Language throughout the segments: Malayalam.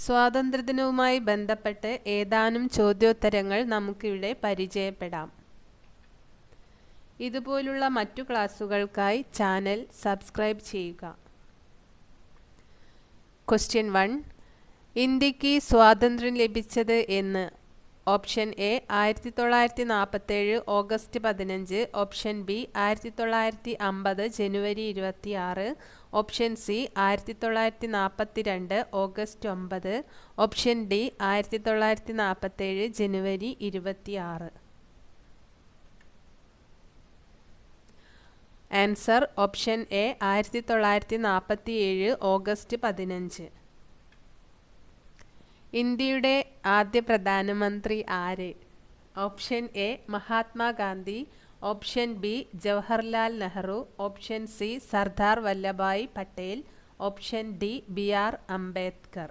സ്വാതന്ത്ര്യദിനവുമായി ബന്ധപ്പെട്ട് ഏതാനും ചോദ്യോത്തരങ്ങൾ നമുക്കിവിടെ പരിചയപ്പെടാം. ഇതുപോലുള്ള മറ്റു ക്ലാസ്സുകൾക്കായി ചാനൽ സബ്സ്ക്രൈബ് ചെയ്യുക. ക്വസ്റ്റ്യൻ 1. ഇന്ത്യക്ക് സ്വാതന്ത്ര്യം ലഭിച്ചത് എന്ന്? Option A 1947 August 15, option B 1950 ജനുവരി 26, option C 1942 August 9, option D 1947 January 26. Answer option A 1947 August 15. ഇന്ത്യയുടെ ആദ്യ പ്രധാനമന്ത്രി ആര്? Option A Mahatma Gandhi, option B Jawaharlal Nehru, option C Sardar Vallabhbhai Patel, option D BR. Ambedkar.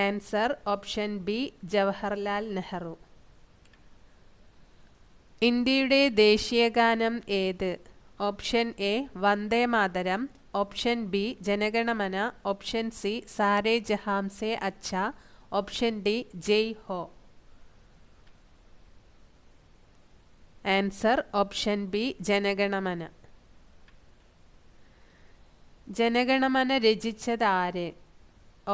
Answer option B Jawaharlal Nehru. ഇന്ത്യയുടെ ദേശീയഗാനം ഏത്? Option A Vande Mataram, option B Jana Gana Mana, option C Saare Jahan Se Achha, option D Jai Ho. Answer option B Jana Gana Mana. Jana Gana Mana രചിച്ചത് ആര്?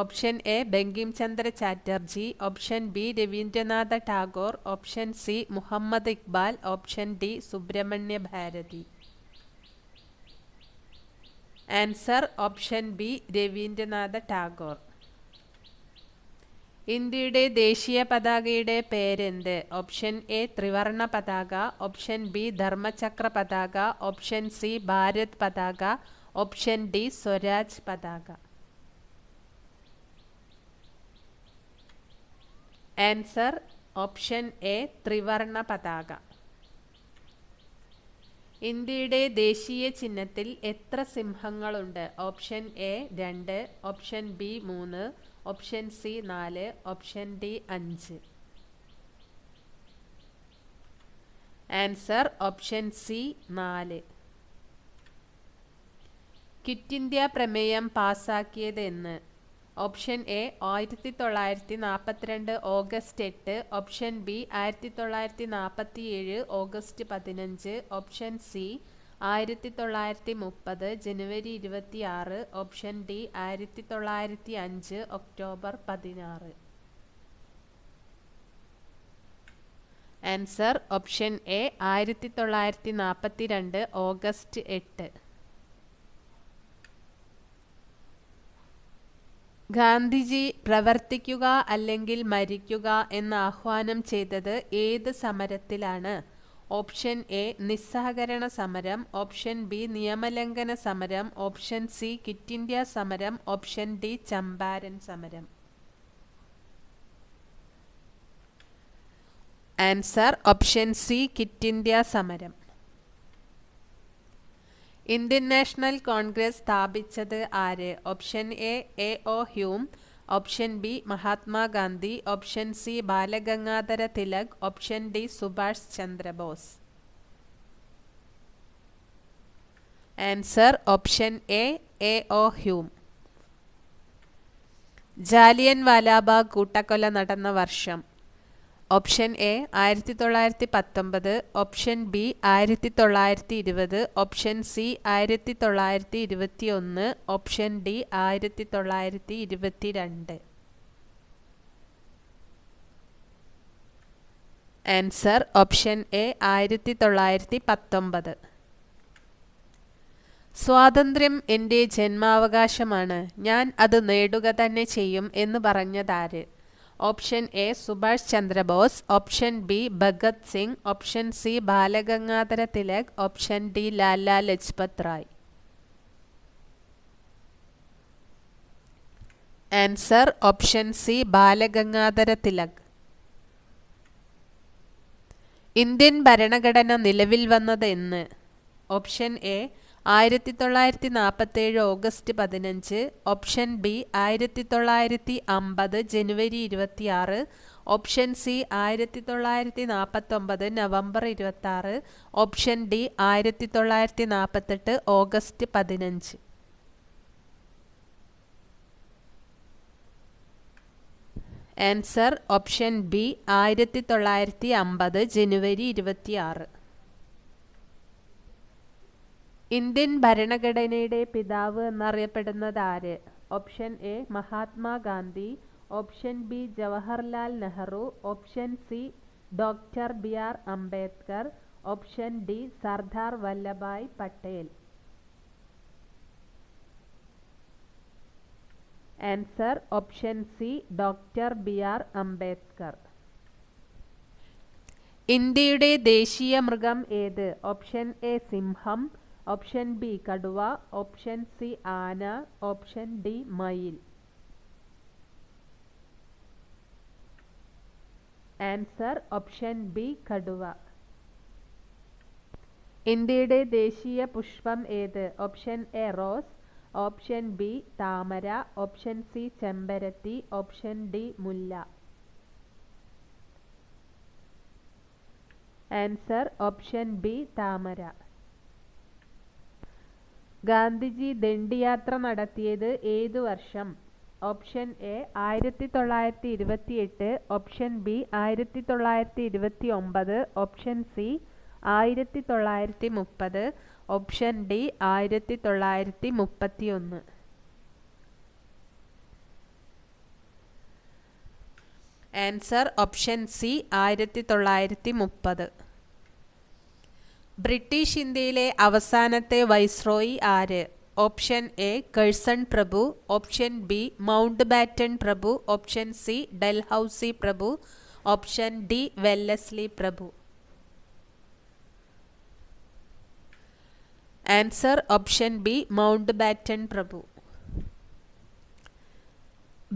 Option A Bankim Chandra Chatterjee, option B Rabindranath Tagore, option C Muhammad Iqbal, option D Subramania Bharati. Answer option B Rabindranath Tagore. ഇന്ത്യയുടെ ദേശീയ പതാകയുടെ പേരെന്ത്? ഓപ്ഷൻ എ ത്രിവർണ പതാക, ഓപ്ഷൻ ബി ധർമ്മചക്ര പതാക, ഓപ്ഷൻ സി ഭാരത് പതാക, ഓപ്ഷൻ ഡി സ്വരാജ് പതാക. ആൻസർ ഓപ്ഷൻ എ ത്രിവർണ പതാക. ഇന്ത്യയുടെ ദേശീയ ചിഹ്നത്തിൽ എത്ര സിംഹങ്ങളുണ്ട്? Option A 2, option B 3, option C 4, option D 5. Answer option C 4. Quit India പ്രമേയം പാസാക്കിയത് എന്ന്? Option A 1942 August 8, option B 1947 August 15, option C 1930 ജനുവരി 26, option D 1905 October 16. Answer option A 1942 August 8. Gandhiji പ്രവർത്തിക്കുക അല്ലെങ്കിൽ മരിക്കുക എന്ന് ആഹ്വാനം ചെയ്തത് ഏത് സമരത്തിലാണ്? ഓപ്ഷൻ എ നിസ്സഹകരണ സമരം, ഓപ്ഷൻ ബി നിയമലംഘന സമരം, ഓപ്ഷൻ സി ക്വിറ്റ് ഇന്ത്യ സമരം, ഓപ്ഷൻ ഡി ചമ്പാരൻ സമരം. Answer option C quit India സമരം. ഇന്ത്യൻ നാഷണൽ കോൺഗ്രസ് സ്ഥാപിച്ചത് ആര്? Option A O Hume, option B Mahatma Gandhi, option C Balagangadhara Tilak, option D Subhash Chandra Bose. Answer option A O Hume. Jallian Walabagh കൂട്ടക്കൊല നടന്ന വർഷം? Option A 1919, option B 1920, option C 1921, option D 1922. Answer option A 1919. സ്വാതന്ത്ര്യം എൻ്റെ ജന്മാവകാശമാണ്, ഞാൻ അത് നേടുക തന്നെ ചെയ്യും എന്ന് പറഞ്ഞതാര്? Option A Subhash Chandra Bose, option B Bhagat Singh, option C Balagangadhara Tilak, option D Lala Lajpat Rai. Answer option C Balagangadhara Tilak. Indian ഭരണഘടന നിലവിൽ വന്നത് എന്ന്? Option A 1947 August 15, option B 1950 ജനുവരി 26, option C 1949 November 26, option D 1948 August 15. Answer option B 1950 ജനുവരി 26. ഇന്ത്യൻ ഭരണഘടനയുടെ പിതാവ് എന്നറിയപ്പെടുന്നത് ആര്? Option A Mahatma Gandhi, option B Jawaharlal Nehru, option C doctor BR. Ambedkar, option D Sardar Vallabhbhai Patel. Answer option C doctor BR. Ambedkar. ഇന്ത്യയുടെ ദേശീയ മൃഗം ഏത്? ഓപ്ഷൻ എ സിംഹം, ഓപ്ഷൻ ബി കടുവ, ഓപ്ഷൻ സി ആന, ഓപ്ഷൻ ഡി മയിൽ. ആൻസർ ഓപ്ഷൻ ബി കടുവ. ഇന്ത്യയുടെ ദേശീയ പുഷ്പം ഏത്? Option A rose, option B താമര, ഓപ്ഷൻ സി ചെമ്പരത്തി, ഓപ്ഷൻ ഡി മുല്ല. ആൻസർ ഓപ്ഷൻ ബി താമര. ഗാന്ധിജി ദണ്ഡിയാത്ര നടത്തിയത് ഏതു വർഷം? Option A 1928, option B 1929, option C 1930, option D 1931. Answer option C 1930. British ഇന്ത്യയിലെ അവസാനത്തെ വൈസ്രോയി ആര്? ഓപ്ഷൻ എ കഴ്സൺ പ്രഭു, ഓപ്ഷൻ ബി മൗണ്ട് ബാറ്റൺ പ്രഭു, ഓപ്ഷൻ സി ഡൽഹൌസി പ്രഭു, ഓപ്ഷൻ ഡി വെല്ലസ്ലി പ്രഭു. Answer option B Mountbatten പ്രഭു.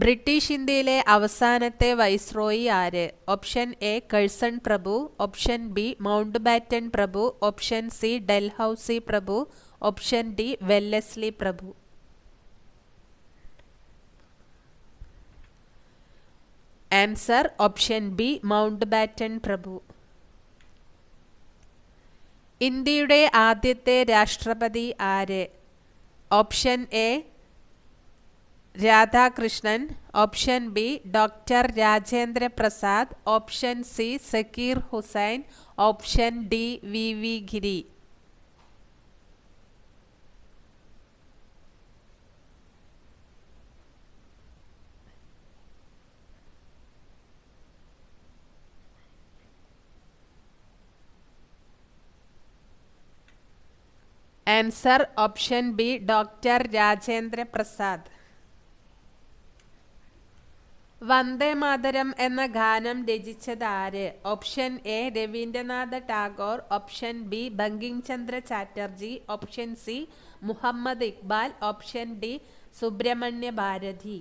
ബ്രിട്ടീഷ് ഇന്ത്യയിലെ അവസാനത്തെ വൈസ്രോയി ആര്? ഓപ്ഷൻ എ കഴ്സൺ പ്രഭു, ഓപ്ഷൻ ബി മൗണ്ട് ബാറ്റൺ പ്രഭു, ഓപ്ഷൻ സി ഡൽഹൌസി പ്രഭു, ഓപ്ഷൻ ഡി വെല്ലസ്ലി പ്രഭു. Answer option B Mountbatten പ്രഭു. ഇന്ത്യയുടെ ആദ്യത്തെ രാഷ്ട്രപതി ആര്? Option A Radhakrishnan, option B doctor Rajendra Prasad, option C Zakir Hussain, option D V Giri. Answer option B doctor Rajendra Prasad. Vande Mataram എന്ന ഗാനം രചിച്ചത് ആര്? Option A Rabindranath Tagore, option B Bankim Chandra Chatterjee, option C Muhammad Iqbal, option D Subramania Bharati.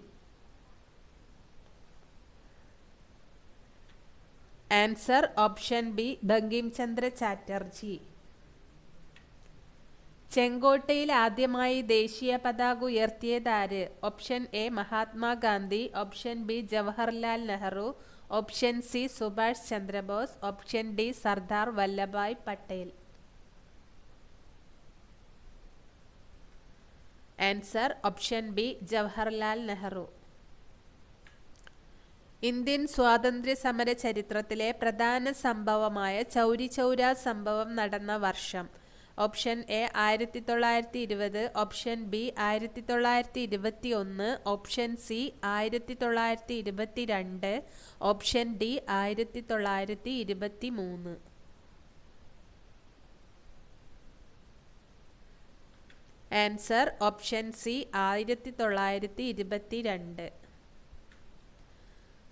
Answer option B Bankim Chandra Chatterjee. ചെങ്കോട്ടയിൽ ആദ്യമായി ദേശീയ പതാക ഉയർത്തിയത് ആര്? Option A Mahatma Gandhi, option B Jawaharlal Nehru, option C Subhash Chandra Bose, option D Sardar Vallabhbhai Patel. Answer option B Jawaharlal Nehru. Indian സ്വാതന്ത്ര്യ സമര ചരിത്രത്തിലെ പ്രധാന സംഭവമായ ചൗരി ചൗര സംഭവം നടന്ന വർഷം? Option A 1920, option B 1921, option C 1922, option D 1923. Answer option C 1922.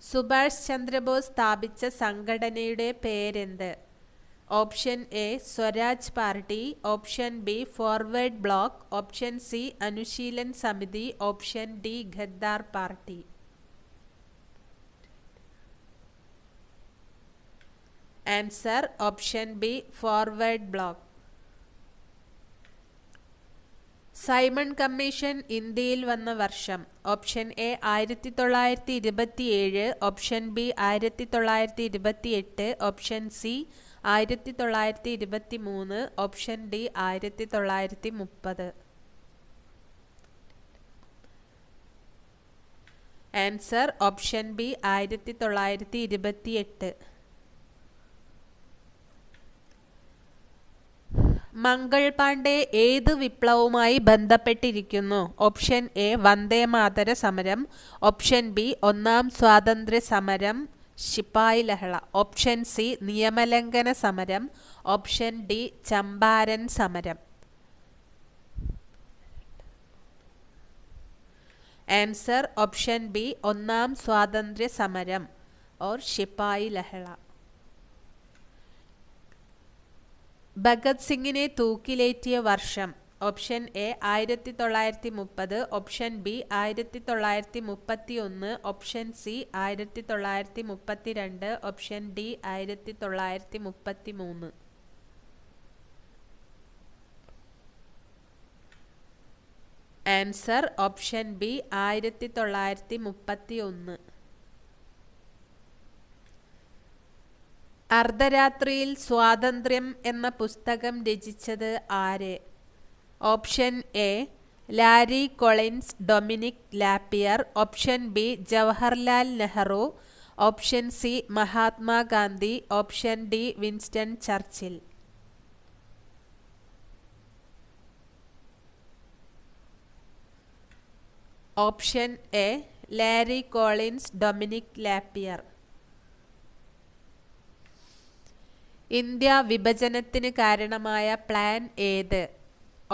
Subhash Chandra Bose സ്ഥാപിച്ച സംഘടനയുടെ പേരെന്ത്? Option A Swaraj Party, option B Forward Bloc, option C Anushilan Samiti, option D Khaddar Party. Answer option B Forward Bloc. Simon Commission ഇന്ത്യയിൽ വന്ന വർഷം? Option A 1927, option B 1928, option C 1923, option D 1930. Answer option B 1928. Mangal Pandey ഏത് വിപ്ലവവുമായി ബന്ധപ്പെട്ടിരിക്കുന്നു? ഓപ്ഷൻ എ വന്ദേമാതര സമരം, ഓപ്ഷൻ ബി ഒന്നാം സ്വാതന്ത്ര്യ സമരം ശിപ്പായി ലഹള, ഓപ്ഷൻ സി നിയമലംഘന സമരം, ഓപ്ഷൻ ഡി ചമ്പാരൻ സമരം. ആൻസർ ഓപ്ഷൻ ബി ഒന്നാം സ്വാതന്ത്ര്യ സമരം ഓർ ശിപ്പായി ലഹള. ഭഗത് സിംഗിനെ തൂക്കിലേറ്റിയ വർഷം? Option A 1930, option B 1931, option C 1932, option D 1933. Answer option B 1931. അർദ്ധരാത്രിയിൽ സ്വാതന്ത്ര്യം എന്ന പുസ്തകം രചിച്ചത് ആര്? Option A Larry Collins Dominique Lapierre, option B Jawaharlal Nehru, option C Mahatma Gandhi, option D Winston Churchill. Option A Larry Collins Dominique Lapierre. India വിഭജനത്തിന് കാരണമായ പ്ലാൻ ഏത്?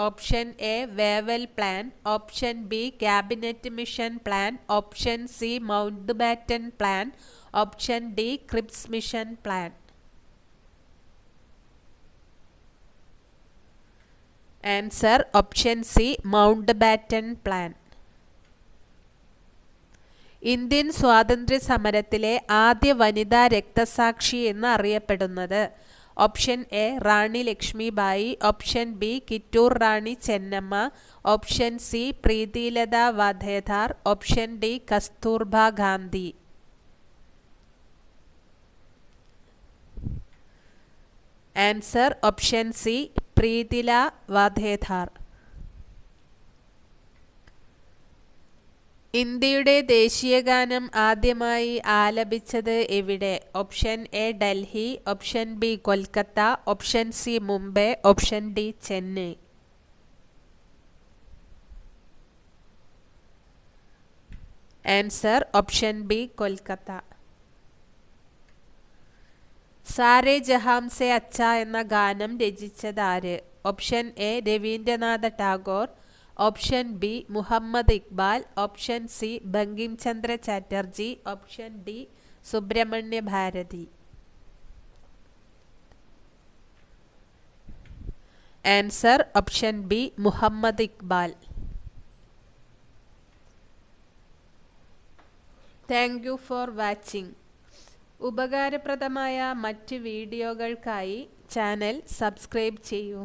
Option A Wavell plan, option B cabinet mission plan, option C Mountbatten plan, option D Cripps mission plan. Answer option C Mountbatten plan. Indian സ്വാതന്ത്ര്യ സമരത്തിലെ ആദ്യ വനിതാ രക്തസാക്ഷി എന്ന് അറിയപ്പെടുന്നത്? Option A Rani Lakshmibai, option B Kittur Rani Chennamma, option C Pritilata Waddedar, option D Kasturba Gandhi. Answer option C Pritilata Waddedar. ഇന്ത്യയുടെ ദേശീയഗാനം ആദ്യമായി ആലപിച്ചത് എവിടെ? Option A Delhi, option B Kolkata, option C Mumbai, option D Chennai. Answer option B Kolkata. Saare Jahan Se Achha എന്ന ഗാനം രചിച്ചതാര്? Option A Rabindranath Tagore, option B Muhammad Iqbal, option C Bankim Chandra Chatterjee, option D Subramania Bharati. Answer option B Muhammad Iqbal. Thank you for watching. ഉപകാരപ്രദമായ മറ്റ് വീഡിയോകൾക്കായി ചാനൽ സബ്സ്ക്രൈബ് ചെയ്യൂ.